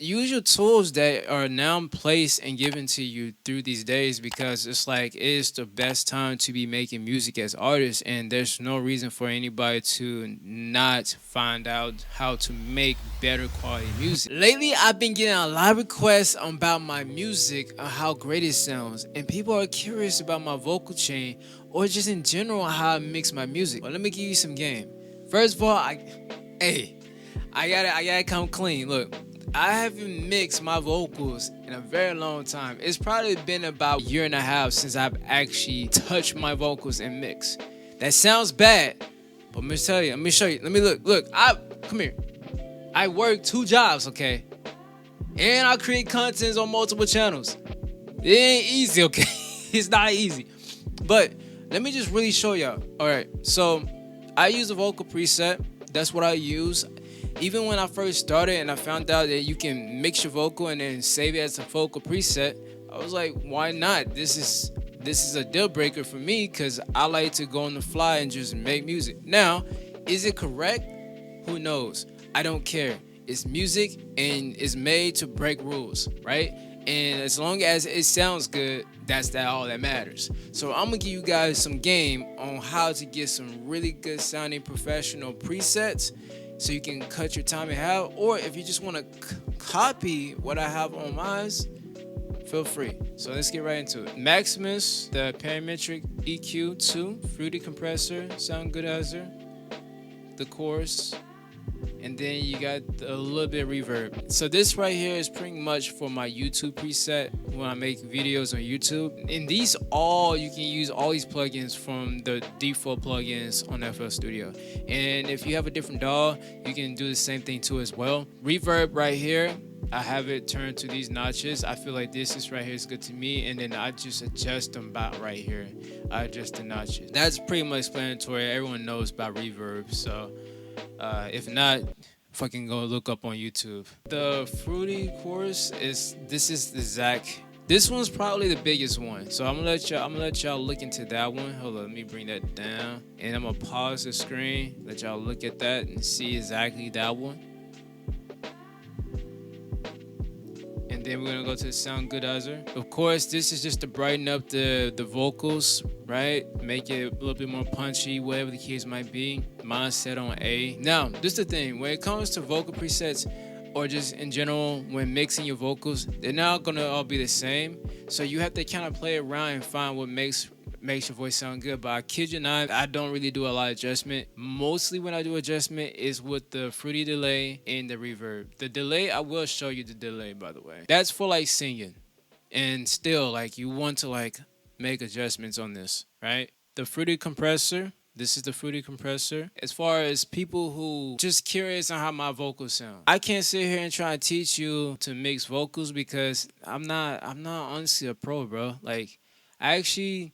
use your tools that are now placed and given to you through these days because it's like it is the best time to be making music as artists, and there's no reason for anybody to not find out how to make better quality music. Lately I've been getting a lot of requests about my music and how great it sounds, and people are curious about my vocal chain or just in general how I mix my music. Well, let me give you some game. First of all, hey, I gotta come clean. Look, I haven't mixed my vocals in a very long time. It's probably been about a year and a half since I've actually touched my vocals and mixed. That sounds bad, but I'm gonna tell you. Let me show you. Let me look. Look, I come here. I work 2 jobs, okay, and I create contents on multiple channels. It ain't easy, okay. It's not easy, but let me just really show y'all. All right, so I use a vocal preset. That's what I use. Even when I first started and I found out that you can mix your vocal and then save it as a vocal preset, I was like, why not? This is a deal breaker for me because I like to go on the fly and just make music. Now, is it correct? Who knows? I don't care. It's music and it's made to break rules, right? And as long as it sounds good, that's all that matters. So I'm gonna give you guys some game on how to get some really good sounding professional presets so you can cut your time in half. Or if you just want to copy what I have on mine, feel free. So let's get right into it. Maximus, the parametric EQ2, Fruity Compressor, Sound Goodizer, the chorus, and then you got a little bit of reverb. So this right here is pretty much for my YouTube preset when I make videos on YouTube. And these all, you can use all these plugins from the default plugins on FL Studio. And if you have a different DAW, you can do the same thing too as well. Reverb right here, I have it turned to these notches. I feel like this right here is good to me, and then I just adjust them about right here. I adjust the notches. That's pretty much explanatory. Everyone knows about reverb, so if not, fucking go look up on YouTube. The fruity chorus is the Zach. This one's probably the biggest one. So I'm gonna let y'all look into that one. Hold on, let me bring that down. And I'm gonna pause the screen, let y'all look at that and see exactly that one. And then we're gonna go to the Sound Goodizer. Of course, this is just to brighten up the vocals, right? Make it a little bit more punchy, whatever the case might be. Mine's set on A. Now, this is the thing. When it comes to vocal presets, or just in general, when mixing your vocals, they're not gonna all be the same. So you have to kind of play around and find what makes your voice sound good. But I kid you not, I don't really do a lot of adjustment. Mostly when I do adjustment is with the fruity delay and the reverb. The delay, I will show you the delay, by the way. That's for like singing. And still, like, you want to like make adjustments on this, right? The fruity compressor. This is the fruity compressor. As far as people who just curious on how my vocals sound, I can't sit here and try to teach you to mix vocals because I'm not honestly a pro, bro. Like, I actually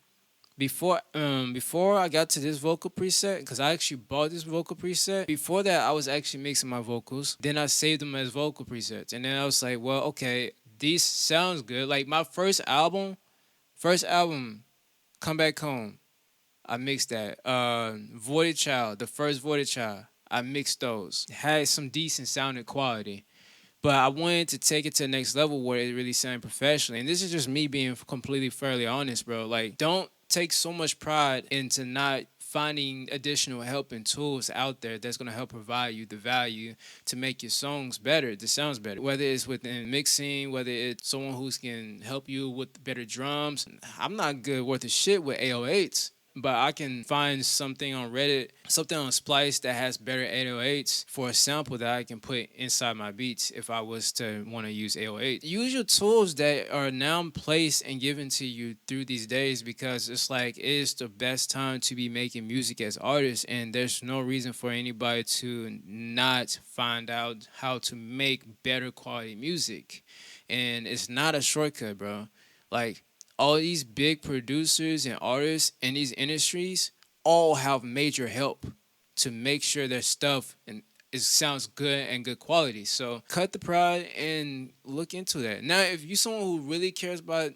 before I got to this vocal preset, because I actually bought this vocal preset. Before that, I was actually mixing my vocals. Then I saved them as vocal presets, and then I was like, well, okay, these sounds good. Like my first album, Come Back Home. I mixed that. Voided Child, the first Voided Child. I mixed those. Had some decent sounding quality. But I wanted to take it to the next level where it really sounded professionally. And this is just me being completely fairly honest, bro. Like, don't take so much pride into not finding additional help and tools out there that's gonna help provide you the value to make your songs better, the sounds better. Whether it's within mixing, whether it's someone who can help you with better drums. I'm not good worth a shit with 808s, but I can find something on Reddit, something on Splice that has better 808s for a sample that I can put inside my beats if I was to want to use 808. Use your tools that are now placed and given to you through these days because it's like it is the best time to be making music as artists, and there's no reason for anybody to not find out how to make better quality music. And it's not a shortcut, bro. Like, all these big producers and artists in these industries all have major help to make sure their stuff and it sounds good and good quality. So cut the pride and look into that. Now, if you're someone who really cares about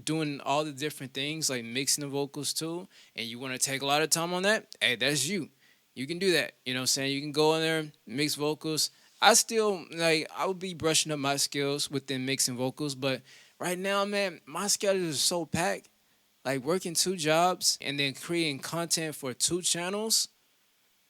doing all the different things like mixing the vocals too, and you want to take a lot of time on that, hey, that's you. You can do that. You know what I'm saying? You can go in there, mix vocals. I still like I would be brushing up my skills within mixing vocals, but right now, man, my schedule is so packed. Like working two jobs and then creating content for two channels.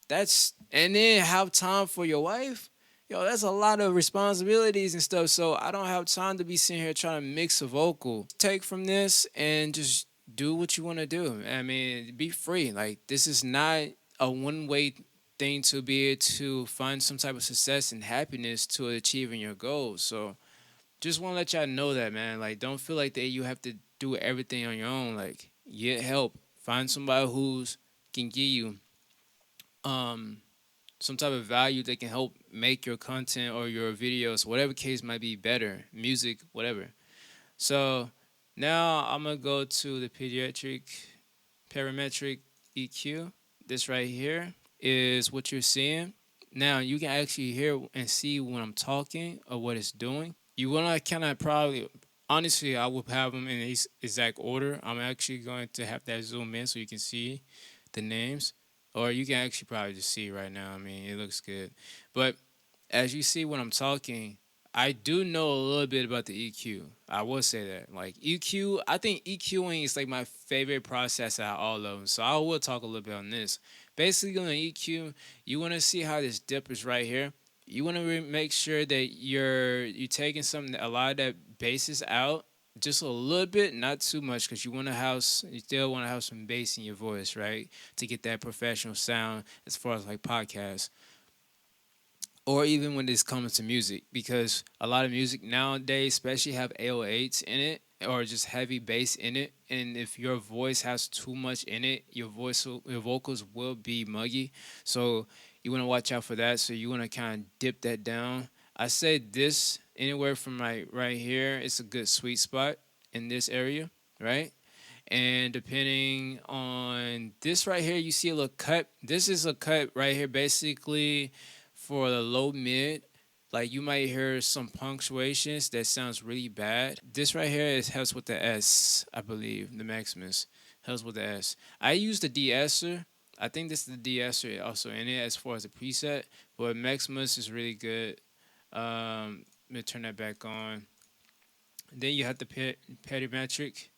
That's and then have time for your wife. Yo, that's a lot of responsibilities and stuff. So I don't have time to be sitting here trying to mix a vocal. Take from this and just do what you want to do. I mean, be free. Like this is not a one way thing to be able to find some type of success and happiness to achieving your goals. So just want to let y'all know that, man. Like, don't feel like that you have to do everything on your own. Like, get help. Find somebody who's can give you um some type of value that can help make your content or your videos, whatever case might be better, music, whatever. So now I'm gonna go to the pediatric parametric EQ. This right here is what you're seeing. Now you can actually hear and see when I'm talking or what it's doing. You wanna kind of probably, honestly, I would have them in this exact order. I'm actually going to have that zoom in so you can see the names, or you can actually probably just see right now. I mean, it looks good, but as you see when I'm talking, I do know a little bit about the EQ. I will say that. Like EQ, I think EQing is like my favorite process out of all of them. So I will talk a little bit on this. Basically, on EQ, you want to see how this dip is right here. You want to make sure that you're taking something a lot of that bass out just a little bit, not too much, because you still want to have some bass in your voice, right, to get that professional sound as far as like podcasts or even when this comes to music, because a lot of music nowadays especially have 808s in it or just heavy bass in it, and if your voice has too much in it, your vocals will be muggy. So you want to watch out for that. So you want to kind of dip that down. I say this anywhere from like right here, it's a good sweet spot in this area, right? And depending on this right here, you see a little cut. This is a cut right here, basically for the low mid. Like you might hear some punctuations that sounds really bad. This right here is helps with the S, I believe. The Maximus helps with the S. I use the de-esser. I think this is the de-esser also in it as far as the preset. But Maximus is really good. Let me turn that back on. Then you have the parametric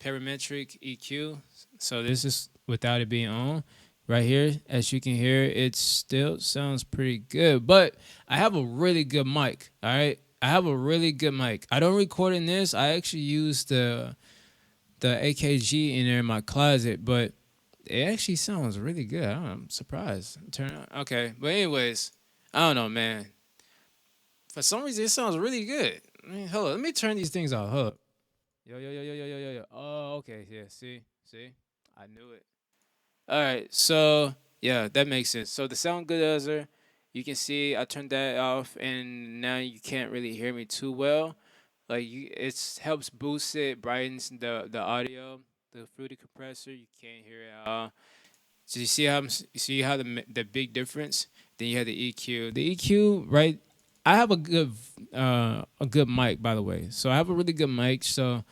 EQ. So this is without it being on. Right here, as you can hear, it still sounds pretty good. But I have a really good mic. All right, I have a really good mic. I don't record in this. I actually use the AKG in there in my closet, but it actually sounds really good. I'm surprised. Turn on. Okay, but anyways, I don't know, man. For some reason, it sounds really good. I mean, hold on, let me turn these things off. Hold up. Yo, yo, yo, yo, yo, yo, yo, yo. Oh, okay. Yeah, see, I knew it. All right, so yeah, that makes sense. So the sound goodizer, you can see I turned that off, and now you can't really hear me too well. Like it helps boost it, brightens the audio. The fruity compressor, you can't hear it at all. So you see how the big difference. Then you have the EQ. The EQ, right? I have a good mic, by the way. So I have a really good mic. So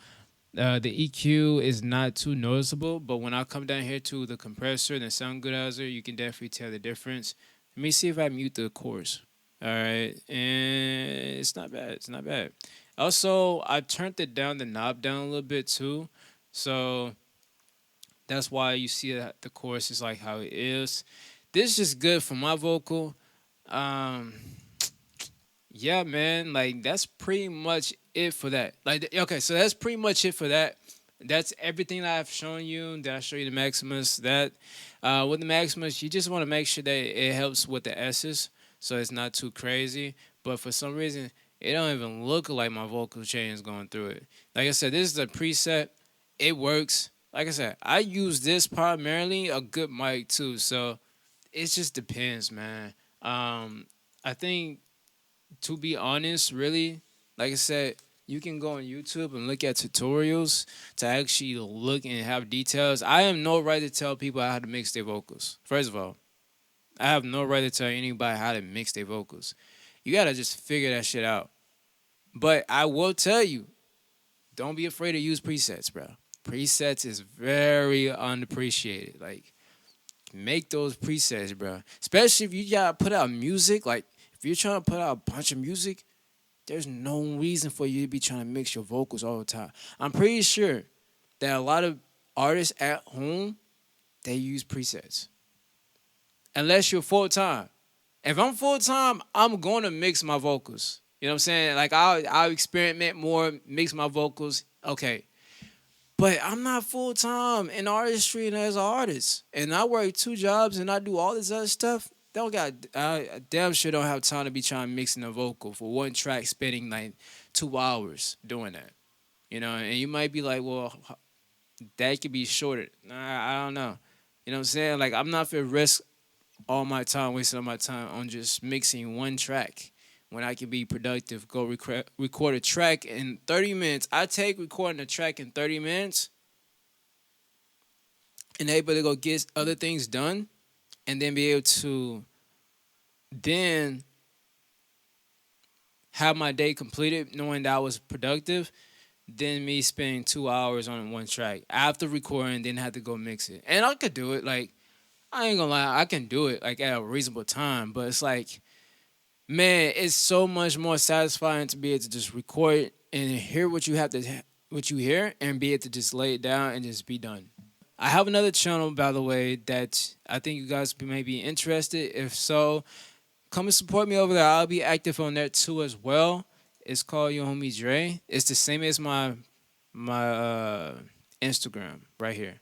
the EQ is not too noticeable, but when I come down here to the compressor and the sound goodizer, you can definitely tell the difference. Let me see if I mute the chorus. All right, and it's not bad. It's not bad. Also, I turned the knob down a little bit too, so that's why you see that the chorus is like how it is. This is just good for my vocal. Um, yeah, man, like that's pretty much it for that. Like, okay, so that's pretty much it for that. That's everything that I've shown you. That I show you the Maximus. That with the Maximus, you just want to make sure that it helps with the S's, so it's not too crazy. But for some reason, it don't even look like my vocal chain is going through it. Like I said, this is a preset. It works. Like I said, I use this primarily a good mic too. So it just depends, man. I think to be honest, really, like I said, you can go on YouTube and look at tutorials to actually look and have details. I have no right to tell people how to mix their vocals. First of all, I have no right to tell anybody how to mix their vocals. You gotta just figure that shit out. But I will tell you, don't be afraid to use presets, bro. Presets is very unappreciated. Like, make those presets, bro. Especially if you gotta put out music, like If you're trying to put out a bunch of music, there's no reason for you to be trying to mix your vocals all the time. I'm pretty sure that a lot of artists at home, they use presets. Unless you're full time. If I'm full time, I'm going to mix my vocals. You know what I'm saying? Like I'll experiment more, mix my vocals. Okay. But I'm not full time in artistry and as an artist. And I work two jobs and I do all this other stuff. Don't got I damn sure don't have time to be trying to mixing a vocal for one track, spending like 2 hours doing that. You know, and you might be like, well, that could be shorter. Nah, I don't know. You know what I'm saying? Like I'm not gonna risk all my time, wasting all my time on just mixing one track when I can be productive. Go record a track in 30 minutes. I take recording a track in 30 minutes and able to go get other things done and then be able to then have my day completed knowing that I was productive than me spending 2 hours on one track after recording, then have to go mix it. And I could do it. Like, I ain't gonna lie, I can do it like at a reasonable time, but it's like, man, it's so much more satisfying to be able to just record and hear what you have to what you hear and be able to just lay it down and just be done. I have another channel, by the way, that I think you guys may be interested. If so, come and support me over there. I'll be active on there too as well. It's called Your Homie Dre. It's the same as my Instagram right here.